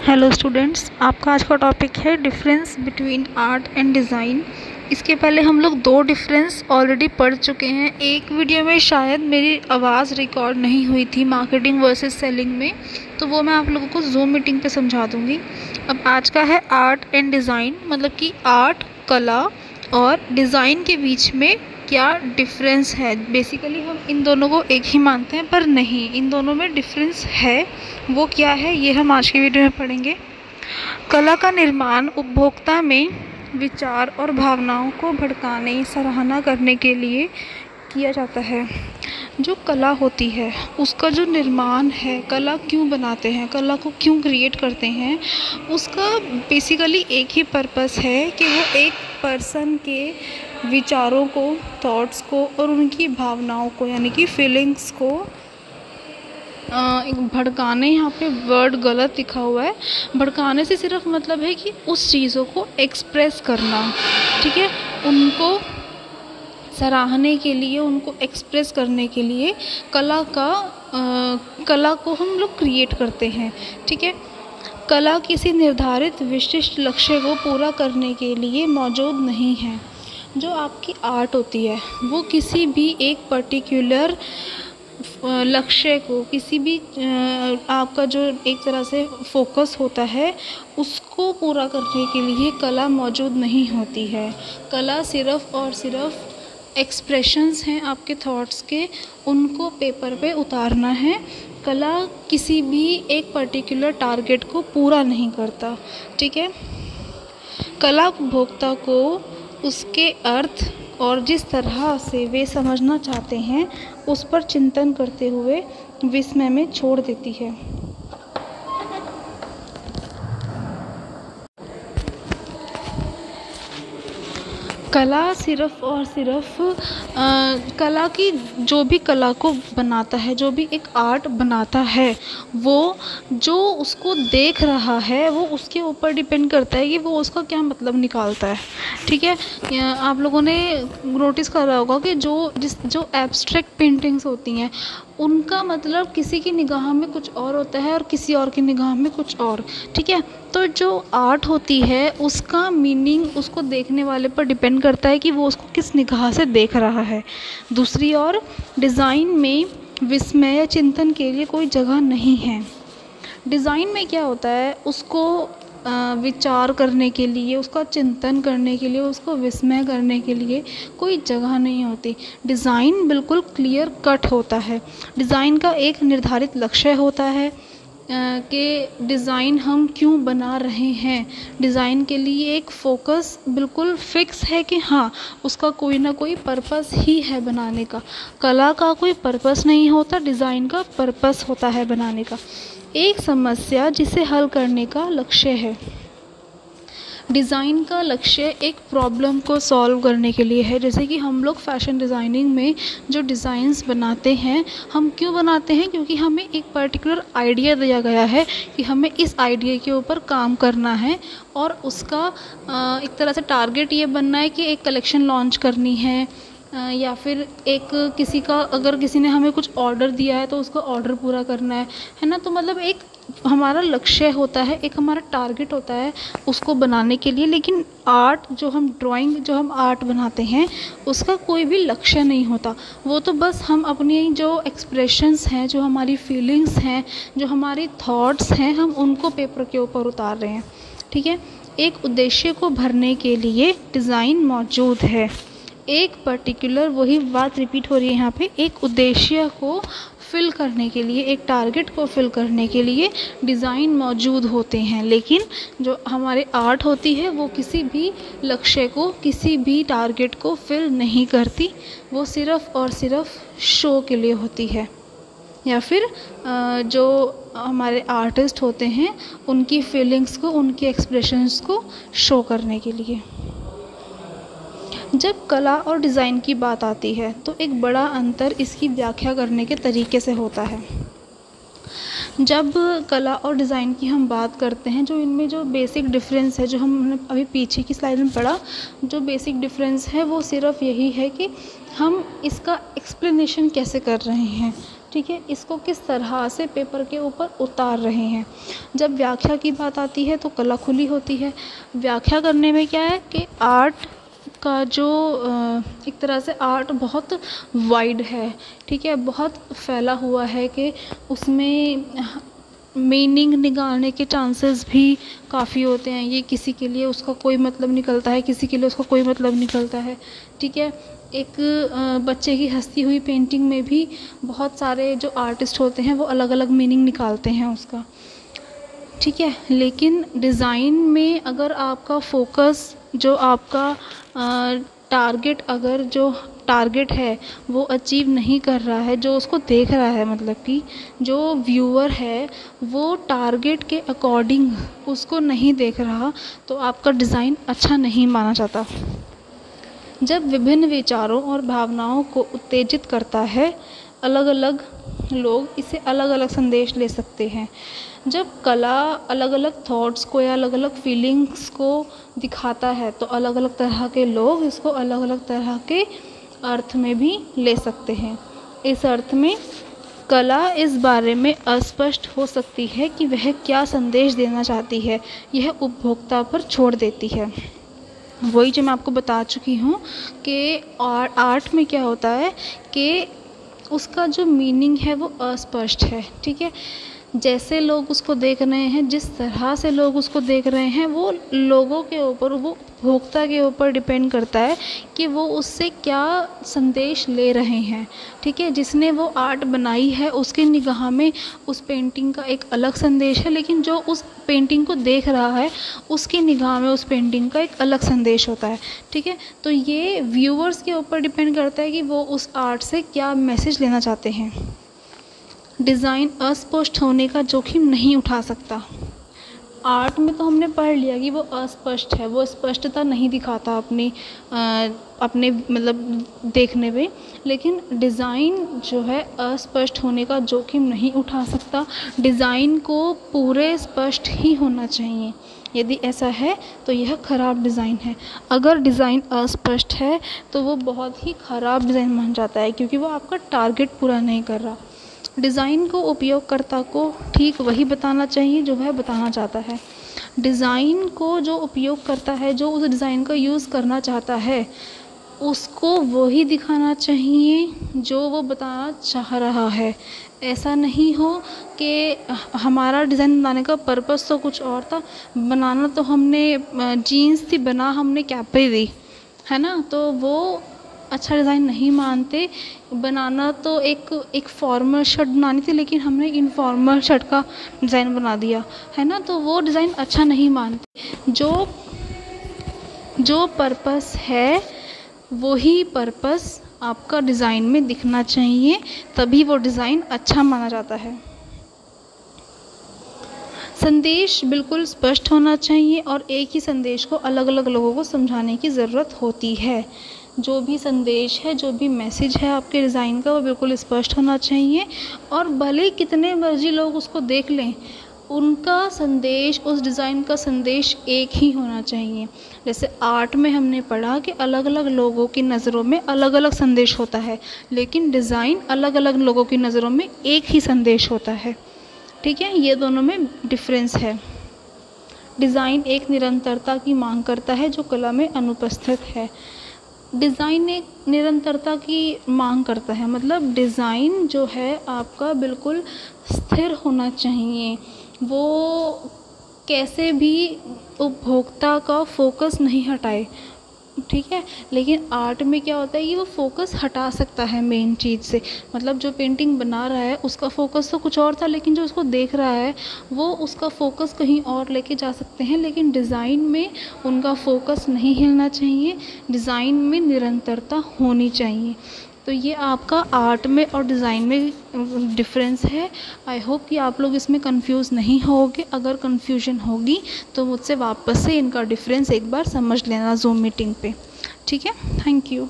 Hello students, आपका आज का टॉपिक है difference between art and design. इसके पहले हम लोग दो डिफरेंस ऑलरेडी पढ़ चुके हैं। एक वीडियो में शायद मेरी आवाज़ रिकॉर्ड नहीं हुई थी मार्केटिंग वर्सेस सेलिंग में, तो वो मैं आप लोगों को जूम मीटिंग पे समझा दूंगी। अब आज का है आर्ट एंड डिज़ाइन, मतलब कि आर्ट कला और डिज़ाइन के बीच में क्या डिफरेंस है। बेसिकली हम इन दोनों को एक ही मानते हैं, पर नहीं, इन दोनों में डिफरेंस है। वो क्या है ये हम आज की वीडियो में पढ़ेंगे। कला का निर्माण उपभोक्ता में विचार और भावनाओं को भड़काने, सराहना करने के लिए किया जाता है। जो कला होती है उसका जो निर्माण है, कला क्यों बनाते हैं, कला को क्यों क्रिएट करते हैं, उसका बेसिकली एक ही पर्पस है कि वो एक पर्सन के विचारों को, थॉट्स को और उनकी भावनाओं को यानी कि फीलिंग्स को भड़काने। यहाँ पे वर्ड गलत लिखा हुआ है। भड़काने से सिर्फ मतलब है कि उस चीज़ों को एक्सप्रेस करना, ठीक है, उनको सराहने के लिए, उनको एक्सप्रेस करने के लिए कला को हम लोग क्रिएट करते हैं, ठीक है। कला किसी निर्धारित विशिष्ट लक्ष्य को पूरा करने के लिए मौजूद नहीं है। जो आपकी आर्ट होती है वो किसी भी एक पर्टिकुलर लक्ष्य को, किसी भी आपका जो एक तरह से फोकस होता है उसको पूरा करने के लिए कला मौजूद नहीं होती है। कला सिर्फ़ और सिर्फ एक्सप्रेशंस हैं आपके थॉट्स के, उनको पेपर पे उतारना है। कला किसी भी एक पर्टिकुलर टारगेट को पूरा नहीं करता, ठीक है। कला उपभोक्ता को उसके अर्थ और जिस तरह से वे समझना चाहते हैं उस पर चिंतन करते हुए विस्मय में छोड़ देती है। कला सिर्फ़ और सिर्फ कला की, जो भी कला को बनाता है, जो भी एक आर्ट बनाता है, वो जो उसको देख रहा है वो उसके ऊपर डिपेंड करता है कि वो उसका क्या मतलब निकालता है, ठीक है। आप लोगों ने नोटिस करा होगा कि जो एब्स्ट्रैक्ट पेंटिंग्स होती हैं उनका मतलब किसी की निगाह में कुछ और होता है और किसी और की निगाह में कुछ और, ठीक है। तो जो आर्ट होती है उसका मीनिंग उसको देखने वाले पर डिपेंड करता है कि वो उसको किस निगाह से देख रहा है। दूसरी ओर डिज़ाइन में विस्मय या चिंतन के लिए कोई जगह नहीं है। डिज़ाइन में क्या होता है, उसको विचार करने के लिए, उसका चिंतन करने के लिए, उसको विस्मय करने के लिए कोई जगह नहीं होती। डिज़ाइन बिल्कुल क्लियर कट होता है। डिज़ाइन का एक निर्धारित लक्ष्य होता है कि डिज़ाइन हम क्यों बना रहे हैं। डिज़ाइन के लिए एक फ़ोकस बिल्कुल फ़िक्स है कि हाँ, उसका कोई ना कोई पर्पस ही है बनाने का। कला का कोई पर्पस नहीं होता, डिज़ाइन का पर्पस होता है बनाने का। एक समस्या जिसे हल करने का लक्ष्य है। डिज़ाइन का लक्ष्य एक प्रॉब्लम को सॉल्व करने के लिए है। जैसे कि हम लोग फैशन डिज़ाइनिंग में जो डिज़ाइंस बनाते हैं, हम क्यों बनाते हैं, क्योंकि हमें एक पर्टिकुलर आइडिया दिया गया है कि हमें इस आइडिया के ऊपर काम करना है और उसका एक तरह से टारगेट ये बनना है कि एक कलेक्शन लॉन्च करनी है, या फिर एक किसी का, अगर किसी ने हमें कुछ ऑर्डर दिया है तो उसका ऑर्डर पूरा करना है ना। तो मतलब एक हमारा लक्ष्य होता है, एक हमारा टारगेट होता है उसको बनाने के लिए। लेकिन आर्ट, जो हम ड्राइंग, जो हम आर्ट बनाते हैं, उसका कोई भी लक्ष्य नहीं होता। वो तो बस हम अपनी जो एक्सप्रेशंस हैं, जो हमारी फीलिंग्स हैं, जो हमारी थॉट्स हैं, हम उनको पेपर के ऊपर उतार रहे हैं, ठीक है। एक उद्देश्य को भरने के लिए डिज़ाइन मौजूद है। एक पर्टिकुलर, वही बात रिपीट हो रही है यहाँ पे, एक उद्देश्य को फिल करने के लिए, एक टारगेट को फिल करने के लिए डिज़ाइन मौजूद होते हैं। लेकिन जो हमारे आर्ट होती है वो किसी भी लक्ष्य को, किसी भी टारगेट को फिल नहीं करती। वो सिर्फ़ और सिर्फ शो के लिए होती है, या फिर जो हमारे आर्टिस्ट होते हैं उनकी फीलिंग्स को, उनके एक्सप्रेशंस को शो करने के लिए। जब कला और डिज़ाइन की बात आती है तो एक बड़ा अंतर इसकी व्याख्या करने के तरीके से होता है। जब कला और डिज़ाइन की हम बात करते हैं, जो इनमें जो बेसिक डिफरेंस है, जो हमने अभी पीछे की स्लाइड में पढ़ा, जो बेसिक डिफरेंस है वो सिर्फ यही है कि हम इसका एक्सप्लेनेशन कैसे कर रहे हैं। ठीक है, इसको किस तरह से पेपर के ऊपर उतार रहे हैं। जब व्याख्या की बात आती है तो कला खुली होती है। व्याख्या करने में क्या है कि आर्ट का जो एक तरह से आर्ट बहुत वाइड है, ठीक है, बहुत फैला हुआ है कि उसमें मीनिंग निकालने के चांसेस भी काफ़ी होते हैं। ये किसी के लिए उसका कोई मतलब निकलता है, किसी के लिए उसका कोई मतलब निकलता है, ठीक है। एक बच्चे की हंसती हुई पेंटिंग में भी बहुत सारे जो आर्टिस्ट होते हैं वो अलग अलग मीनिंग निकालते हैं उसका, ठीक है। लेकिन डिज़ाइन में अगर आपका फोकस, जो आपका टारगेट है वो अचीव नहीं कर रहा है, जो उसको देख रहा है, मतलब कि जो व्यूअर है वो टारगेट के अकॉर्डिंग उसको नहीं देख रहा, तो आपका डिज़ाइन अच्छा नहीं माना जाता। जब विभिन्न विचारों और भावनाओं को उत्तेजित करता है, अलग अलग लोग इसे अलग अलग संदेश ले सकते हैं। जब कला अलग अलग थॉट्स को या अलग अलग फीलिंग्स को दिखाता है तो अलग अलग तरह के लोग इसको अलग अलग तरह के अर्थ में भी ले सकते हैं। इस अर्थ में कला इस बारे में अस्पष्ट हो सकती है कि वह क्या संदेश देना चाहती है, यह उपभोक्ता पर छोड़ देती है। वही जो मैं आपको बता चुकी हूँ कि आर्ट में क्या होता है कि उसका जो मीनिंग है वो अस्पष्ट है, ठीक है। जैसे लोग उसको देख रहे हैं, जिस तरह से लोग उसको देख रहे हैं, वो लोगों के ऊपर, वो उपभोक्ता के ऊपर डिपेंड करता है कि वो उससे क्या संदेश ले रहे हैं, ठीक है। जिसने वो आर्ट बनाई है उसकी निगाह में उस पेंटिंग का एक अलग संदेश है, लेकिन जो उस पेंटिंग को देख रहा है उसकी निगाह में उस पेंटिंग का एक अलग संदेश होता है, ठीक है। तो ये व्यूअर्स के ऊपर डिपेंड करता है कि वो उस आर्ट से क्या मैसेज लेना चाहते हैं। डिज़ाइन अस्पष्ट होने का जोखिम नहीं उठा सकता। आर्ट में तो हमने पढ़ लिया कि वो अस्पष्ट है, वो स्पष्टता नहीं दिखाता अपने मतलब देखने में, लेकिन डिज़ाइन जो है अस्पष्ट होने का जोखिम नहीं उठा सकता। डिज़ाइन को पूरे स्पष्ट ही होना चाहिए, यदि ऐसा है तो यह ख़राब डिज़ाइन है। अगर डिज़ाइन अस्पष्ट है तो वो बहुत ही ख़राब डिज़ाइन बन जाता है, क्योंकि वो आपका टारगेट पूरा नहीं कर रहा। डिज़ाइन को उपयोगकर्ता को ठीक वही बताना चाहिए जो वह बताना चाहता है। डिज़ाइन को जो उपयोग करता है, जो उस डिज़ाइन का यूज़ करना चाहता है, उसको वही दिखाना चाहिए जो वो बताना चाह रहा है। ऐसा नहीं हो कि हमारा डिज़ाइन बनाने का पर्पस तो कुछ और था, बनाना तो हमने जीन्स थी, बना हमने कैपरी दी, है ना, तो वो अच्छा डिज़ाइन नहीं मानते। बनाना तो एक फॉर्मल शर्ट बनानी थी, लेकिन हमने इनफॉर्मल शर्ट का डिज़ाइन बना दिया, है ना, तो वो डिज़ाइन अच्छा नहीं मानते। जो पर्पस है वही पर्पस आपका डिज़ाइन में दिखना चाहिए, तभी वो डिज़ाइन अच्छा माना जाता है। संदेश बिल्कुल स्पष्ट होना चाहिए और एक ही संदेश को अलग अलग लोगों को समझाने की ज़रूरत होती है। जो भी संदेश है, जो भी मैसेज है आपके डिज़ाइन का, वो बिल्कुल स्पष्ट होना चाहिए, और भले कितने मर्जी लोग उसको देख लें, उनका संदेश, उस डिज़ाइन का संदेश एक ही होना चाहिए। जैसे आर्ट में हमने पढ़ा कि अलग अलग लोगों की नज़रों में अलग अलग संदेश होता है, लेकिन डिज़ाइन अलग अलग लोगों की नज़रों में एक ही संदेश होता है, ठीक है। ये दोनों में डिफरेंस है। डिज़ाइन एक निरंतरता की मांग करता है जो कला में अनुपस्थित है। डिज़ाइन एक निरंतरता की मांग करता है, मतलब डिज़ाइन जो है आपका बिल्कुल स्थिर होना चाहिए, वो कैसे भी उपभोक्ता का फोकस नहीं हटाए, ठीक है। लेकिन आर्ट में क्या होता है कि वो फोकस हटा सकता है मेन चीज़ से, मतलब जो पेंटिंग बना रहा है उसका फोकस तो कुछ और था, लेकिन जो उसको देख रहा है वो उसका फोकस कहीं और लेके जा सकते हैं। लेकिन डिज़ाइन में उनका फोकस नहीं हिलना चाहिए, डिज़ाइन में निरंतरता होनी चाहिए। तो ये आपका आर्ट में और डिज़ाइन में डिफरेंस है। आई होप कि आप लोग इसमें कंफ्यूज नहीं होगे। अगर कंफ्यूजन होगी तो मुझसे वापस से इनका डिफरेंस एक बार समझ लेना ज़ूम मीटिंग पे, ठीक है। Thank you.